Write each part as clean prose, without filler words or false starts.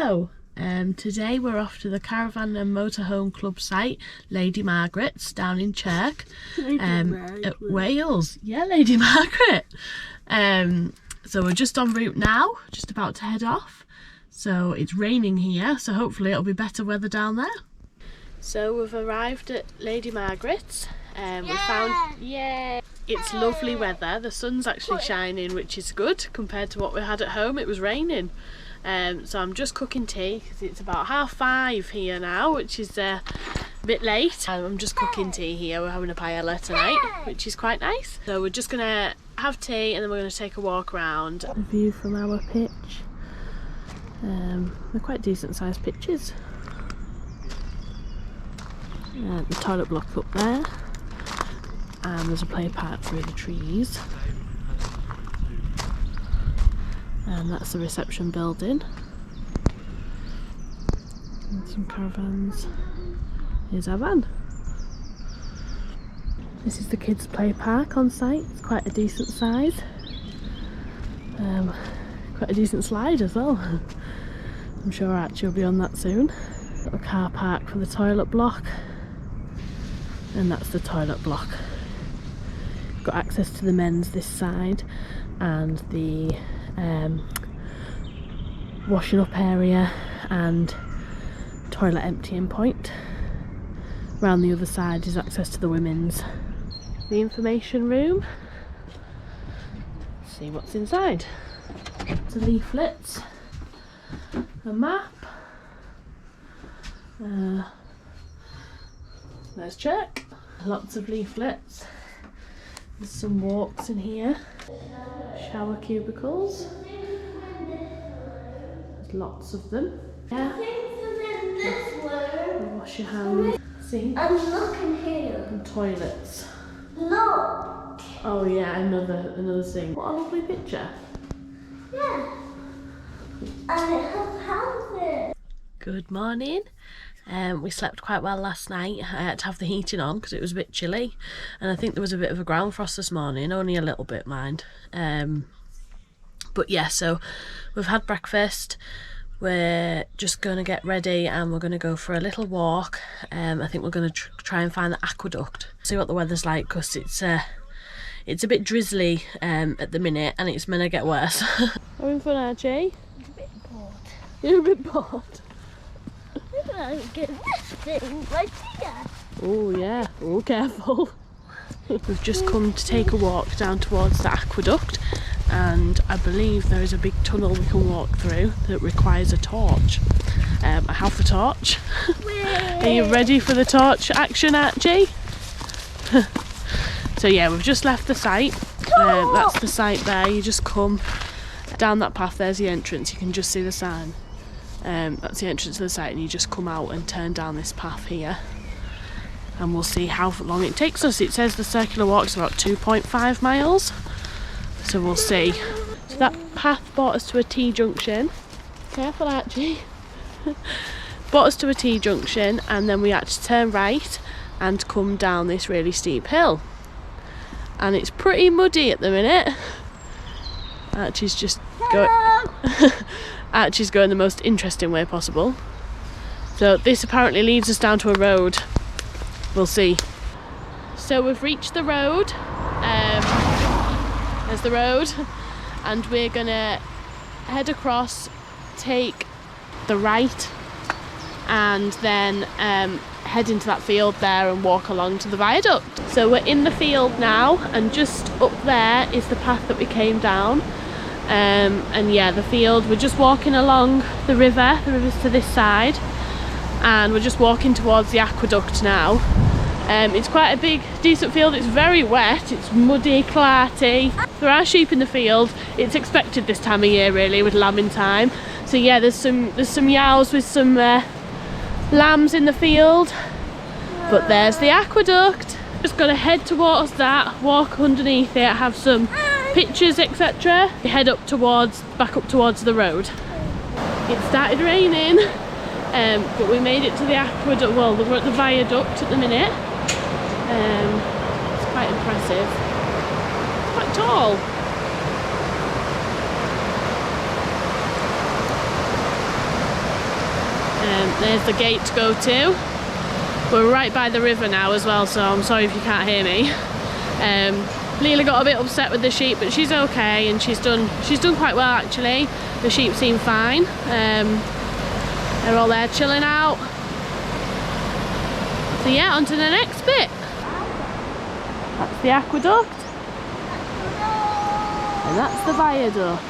Hello, today we're off to the Caravan and Motorhome Club site, Lady Margaret's, down in Chirk, at Wales. Yeah, Lady Margaret. So we're just en route now, just about to head off. So it's raining here, so hopefully it'll be better weather down there. So we've arrived at Lady Margaret's. We found, it's lovely weather. The sun's actually shining, which is good compared to what we had at home. It was raining. So I'm just cooking tea because it's about 5:30 here now, which is a bit late. I'm just cooking tea here. We're having a paella tonight, which is quite nice. So we're just gonna have tea and then we're gonna take a walk around. A view from our pitch. They're quite decent sized pitches. The toilet block up there, and there's a play park through the trees. And that's the reception building. And some caravans. Here's our van. This is the kids' play park on site. It's quite a decent size. Quite a decent slide as well. I'm sure Archie will be on that soon. Got a car park for the toilet block. And that's the toilet block. Got access to the men's this side and the washing up area and toilet emptying point. Around the other side is access to the women's. The information room. See what's inside. The leaflets, a map. There's Chirk. Lots of leaflets. There's some walks in here. Shower cubicles. There's lots of them. Yeah. Wash your hands. See? And look in here. And toilets. Look. Oh yeah, another thing. What a lovely picture. Yeah. And it has houses. Good morning. We slept quite well last night. I had to have the heating on because it was a bit chilly, and I think there was a bit of a ground frost this morning, only a little bit, mind. But yeah, so we've had breakfast. We're just going to get ready and we're going to go for a little walk. I think we're going to try and find the Aquaduct, see what the weather's like, because it's a bit drizzly at the minute and it's meant to get worse. Having fun, Archie? I'm a bit bored. You're a bit bored? Get this thing right here. Oh yeah, oh careful. We've just come to take a walk down towards the Aquaduct, and I believe there is a big tunnel we can walk through that requires a torch. I have the torch. Are you ready for the torch action, Archie? So yeah, we've just left the site. That's the site there. You just come down that path, there's the entrance, you can just see the sign. That's the entrance to the site, and you just come out and turn down this path here, and we'll see how long it takes us. It says the circular walk's about 2.5 miles, so we'll see. So that path brought us to a T-junction. Careful, Archie. Brought us to a T-junction, and then we had to turn right and come down this really steep hill, and it's pretty muddy at the minute. Archie's just going Archie's going the most interesting way possible. So this apparently leads us down to a road. We'll see. So we've reached the road. There's the road, and we're gonna head across, take the right, and then head into that field there and walk along to the viaduct. So we're in the field now, and just up there is the path that we came down. And yeah, the field, we're just walking along the river's to this side, and we're just walking towards the Aquaduct now. It's quite a big, decent field. It's very wet, it's muddy, clarty. There are sheep in the field. It's expected this time of year really, with lambing time. So yeah, there's some yows with some lambs in the field. But there's the Aquaduct. Just gotta head towards that, walk underneath it, have some pictures, etc. Head back up towards the road. It started raining, but we made it to the Aquaduct. Well, we're at the viaduct at the minute. It's quite impressive. It's quite tall. There's the gate to go to. We're right by the river now as well, so I'm sorry if you can't hear me. Leela got a bit upset with the sheep, but she's okay, and she's done quite well actually. The sheep seem fine. They're all there chilling out. So yeah, on to the next bit. That's the aqueduct. And that's the viaduct.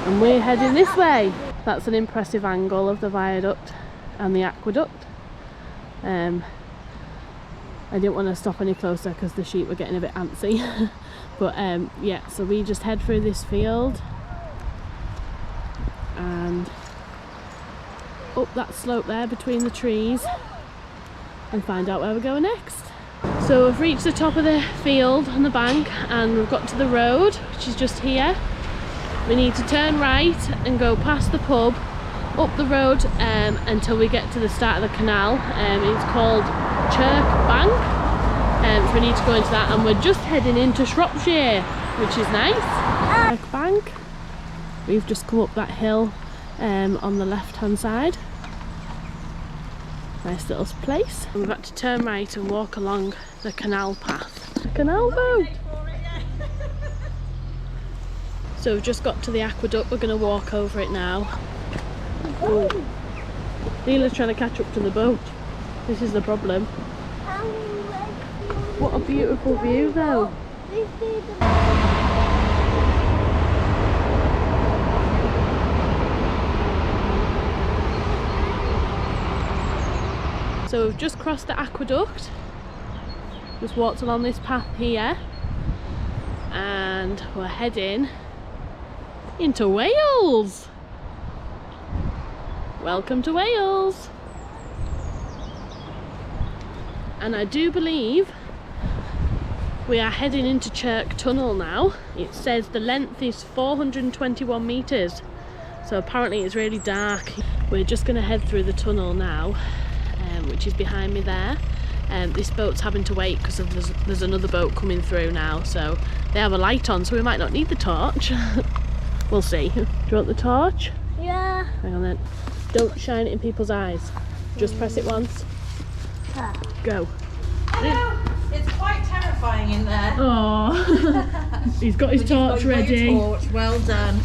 And we're heading this way. That's an impressive angle of the viaduct and the aqueduct. I didn't want to stop any closer because the sheep were getting a bit antsy. But yeah, so we just head through this field and up that slope there between the trees and find out where we're going next. So we've reached the top of the field on the bank and we've got to the road, which is just here. We need to turn right and go past the pub, up the road until we get to the start of the canal. It's called Chirk Bank, so we need to go into that, and we're just heading into Shropshire, which is nice. Chirk Bank. We've just come up that hill on the left hand side. Nice little place. We've got to turn right and walk along the canal path. Canal boat! So we've just got to the aqueduct, we're going to walk over it now. Oh. Leela's trying to catch up to the boat. This is the problem. What a beautiful view though. So we've just crossed the aqueduct. Just walked along this path here. And we're heading into Wales. Welcome to Wales. And I do believe we are heading into Chirk Tunnel now. It says the length is 421 metres, so apparently it's really dark. We're just going to head through the tunnel now, which is behind me there. This boat's having to wait because there's another boat coming through now, so they have a light on, so we might not need the torch. We'll see. Do you want the torch? Yeah. Hang on then. Don't shine it in people's eyes. Just press it once. Go. Hello. It's quite terrifying in there. Oh, he's got his torch ready. Torch. Well done.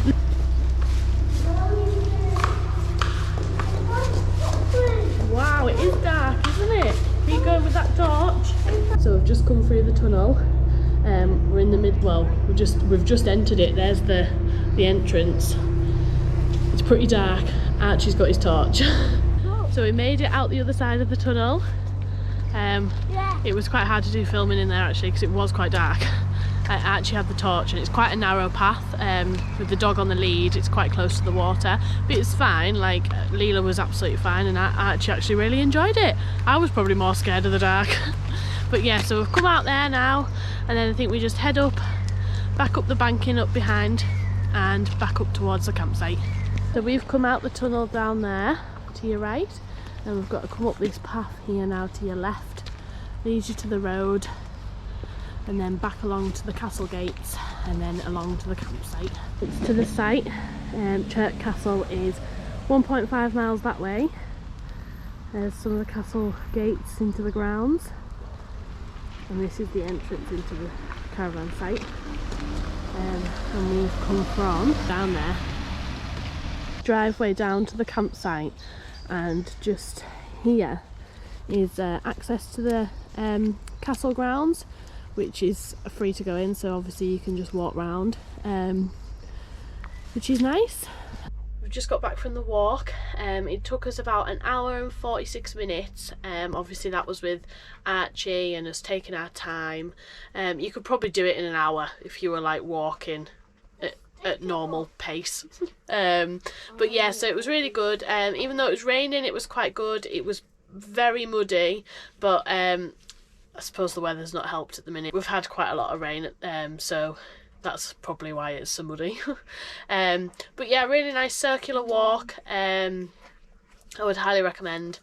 Wow, it is dark, isn't it? Keep going with that torch. So we've just come through the tunnel. We're in the mid. Well, we've just entered it. There's the entrance. It's pretty dark. Archie's got his torch. So we made it out the other side of the tunnel. It was quite hard to do filming in there actually because it was quite dark. Archie had the torch and it's quite a narrow path with the dog on the lead. It's quite close to the water, but it's fine. Like Leela was absolutely fine and Archie actually really enjoyed it. I was probably more scared of the dark. But yeah, so we've come out there now and then I think we just head up, back up the banking up behind and back up towards the campsite. So we've come out the tunnel down there to your right and we've got to come up this path here now to your left. Leads you to the road and then back along to the castle gates and then along to the campsite. It's to the site. Chirk Castle is 1.5 miles that way. There's some of the castle gates into the grounds and this is the entrance into the caravan site. And we've come from down there. Driveway down to the campsite and just here is access to the castle grounds, which is free to go in, so obviously you can just walk round, which is nice. We've just got back from the walk. It took us about an hour and 46 minutes. Obviously that was with Archie and us taking our time. You could probably do it in an hour if you were like walking at normal pace. But yeah, so it was really good. Even though it was raining, it was quite good. It was very muddy, but I suppose the weather's not helped at the minute. We've had quite a lot of rain, so that's probably why it's so muddy. But yeah, really nice circular walk. I would highly recommend.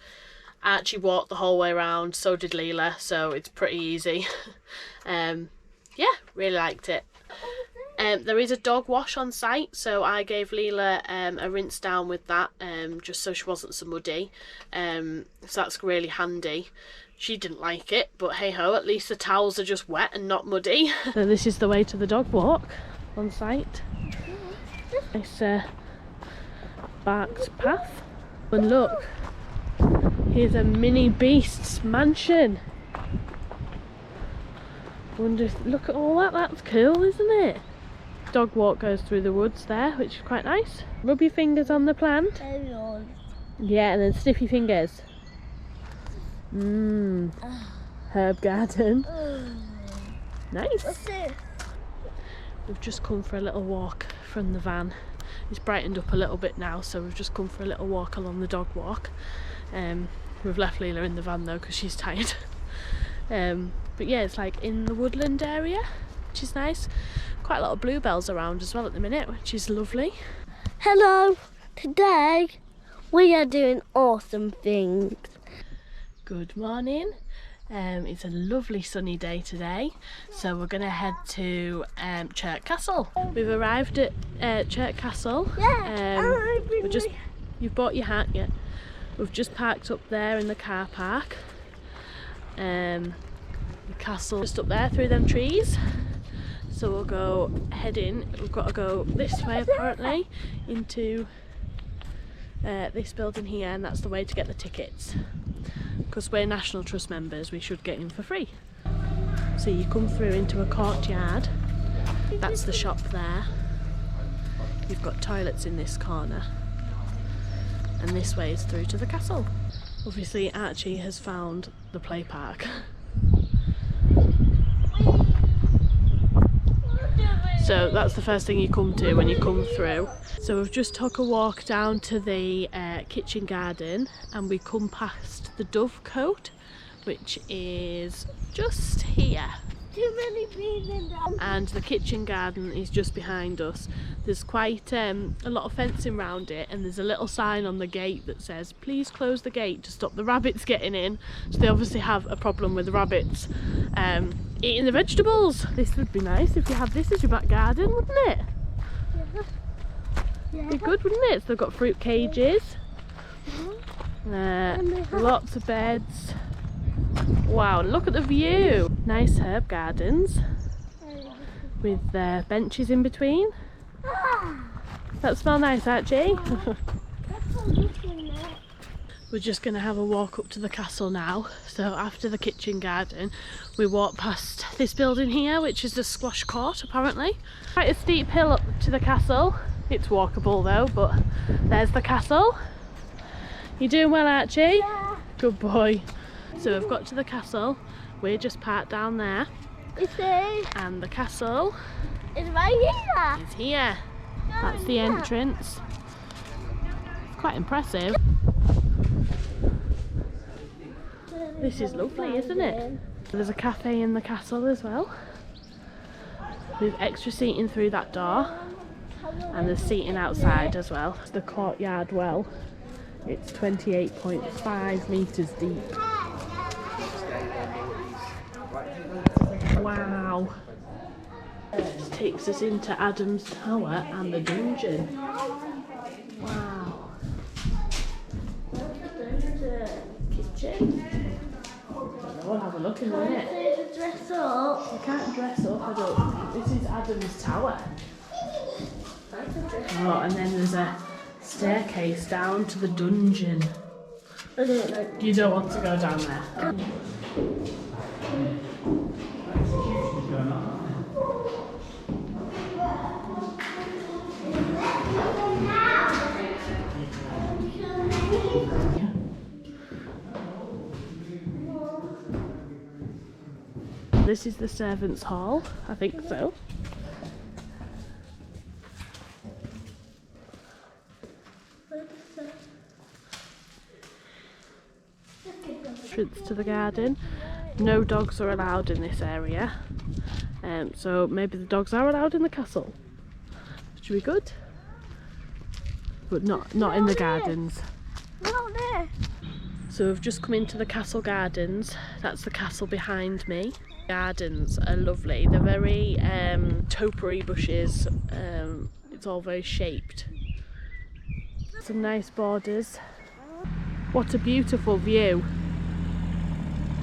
Archie walked the whole way around, so did Leela, so it's pretty easy. Yeah, really liked it. There is a dog wash on site, so I gave Leela a rinse down with that, just so she wasn't so muddy. So that's really handy. She didn't like it, but hey ho, at least the towels are just wet and not muddy. So this is the way to the dog walk on site. Nice barked path. And look, here's a mini beast's mansion. Wonder if, look at all that, that's cool, isn't it? Dog walk goes through the woods there, which is quite nice. Rub your fingers on the plant. Yeah, and then sniff your fingers. Herb garden. Nice. What's it? We've just come for a little walk from the van. It's brightened up a little bit now, so we've just come for a little walk along the dog walk. We've left Leela in the van though because she's tired. But yeah, it's like in the woodland area, which is nice. Quite a lot of bluebells around as well at the minute, which is lovely. Hello. Today we are doing awesome things. Good morning. It's a lovely sunny day today, so we're going to head to Chirk Castle. We've arrived at Chirk Castle. Yeah. You've bought your hat yet? We've just parked up there in the car park. The castle just up there through them trees. So we'll go head in. We've got to go this way apparently into this building here, and that's the way to get the tickets. Because we're National Trust members, we should get in for free. So you come through into a courtyard. That's the shop there. You've got toilets in this corner. And this way is through to the castle. Obviously Archie has found the play park. So that's the first thing you come to when you come through. So we've just took a walk down to the kitchen garden, and we come past the dovecote, which is just here. Too many bees in there. And the kitchen garden is just behind us. There's quite a lot of fencing around it, and there's a little sign on the gate that says please close the gate to stop the rabbits getting in. So they obviously have a problem with the rabbits eating the vegetables. This would be nice if you had this as your back garden, wouldn't it? Yeah. Be good, wouldn't it? So they've got fruit cages, lots of beds. Wow, look at the view. Nice herb gardens with benches in between. That smell nice, Archie. We're just going to have a walk up to the castle now. So after the kitchen garden, we walk past this building here, which is the squash court apparently. Quite a steep hill up to the castle. It's walkable though, but there's the castle. You doing well, Archie? Yeah. Good boy. So we've got to the castle. We're just parked down there. You see? And the castle It's right here. is here. That's the entrance. It's quite impressive. This is lovely, isn't it? There's a cafe in the castle as well, with extra seating through that door, and there's seating outside as well. The courtyard well, it's 28.5 metres deep. Wow. This takes us into Adam's Tower and the dungeon. Wow. Kitchen. We'll have a look in a minute. Dress up. You can't dress up, I don't think. This is Adam's Tower. Oh, and then there's a staircase down to the dungeon. You don't want to go down there. This is the servants' hall, I think so. Entrance to the garden. No dogs are allowed in this area, so maybe the dogs are allowed in the castle, which would be good, but not in the gardens. Not there. So we've just come into the castle gardens. That's the castle behind me. Gardens are lovely. They're very topiary bushes. It's all very shaped. Some nice borders. What a beautiful view.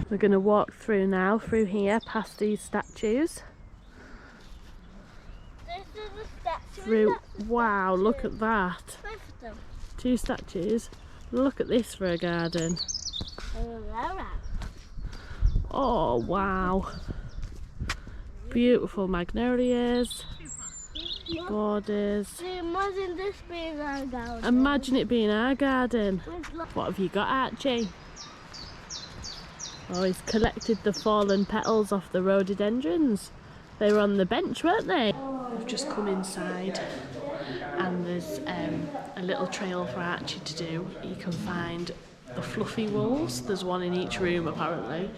We're going to walk through now, through here, past these statues. This is a statue. Through, wow, look at that. Both of them. 2 statues. Look at this for a garden. Oh, wow. Beautiful magnolias. Borders. Imagine this being our garden. Imagine it being our garden. What have you got, Archie? Oh, he's collected the fallen petals off the rhododendrons. They were on the bench, weren't they? We've just come inside and there's a little trail for Archie to do. You can find the fluffy wools. There's one in each room apparently.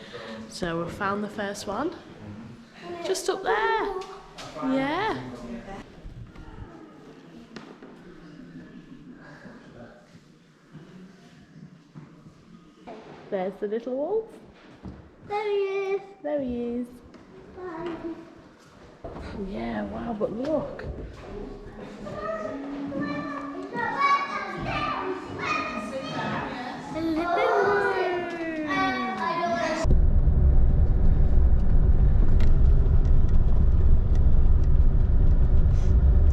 So we've found the first one. Just up there. Yeah. There's the little wolf. There he is. There he is. Bye. Yeah, wow, but look.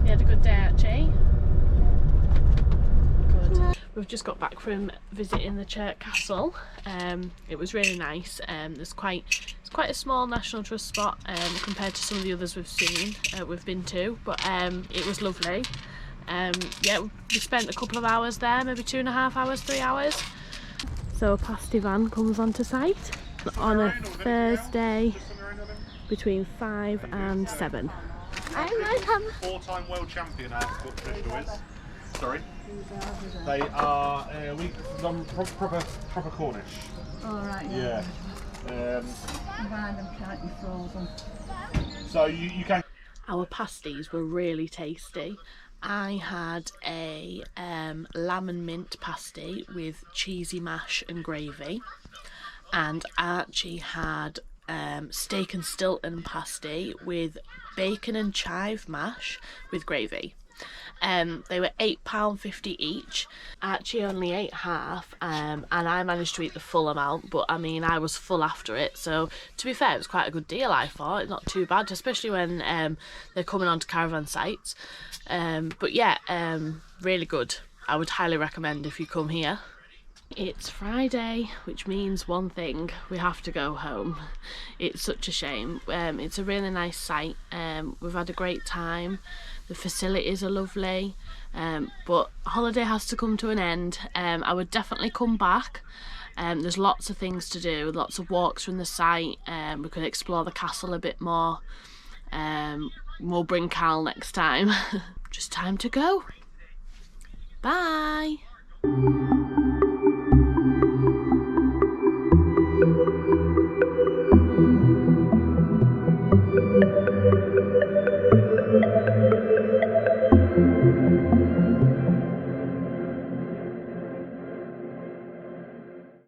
You had a good day, Archie? Good. We've just got back from visiting the Chirk Castle. It was really nice. It's quite a small National Trust spot compared to some of the others we've been to, but it was lovely. Yeah, we spent a couple of hours there, maybe 2.5 hours, 3 hours. So a pasty van comes onto site on a Thursday between 5 and 7. I'm going to come. 4-time world champion Ascot Traditional is. Sorry. They are proper Cornish. All right. Yeah. Random can't be frozen. So you can. Our pasties were really tasty. I had a lamb and mint pasty with cheesy mash and gravy, and Archie had steak and Stilton pasty with bacon and chive mash with gravy. They were £8.50 each. Archie only ate half, and I managed to eat the full amount, but I mean I was full after it, so to be fair it was quite a good deal. I thought, not too bad, especially when they're coming onto caravan sites. But yeah, really good. I would highly recommend if you come here. It's Friday, which means one thing: we have to go home. It's such a shame. It's a really nice site. We've had a great time. The facilities are lovely, but holiday has to come to an end. I would definitely come back. There's lots of things to do, lots of walks from the site. We could explore the castle a bit more. We'll bring Karl next time. Just time to go. Bye.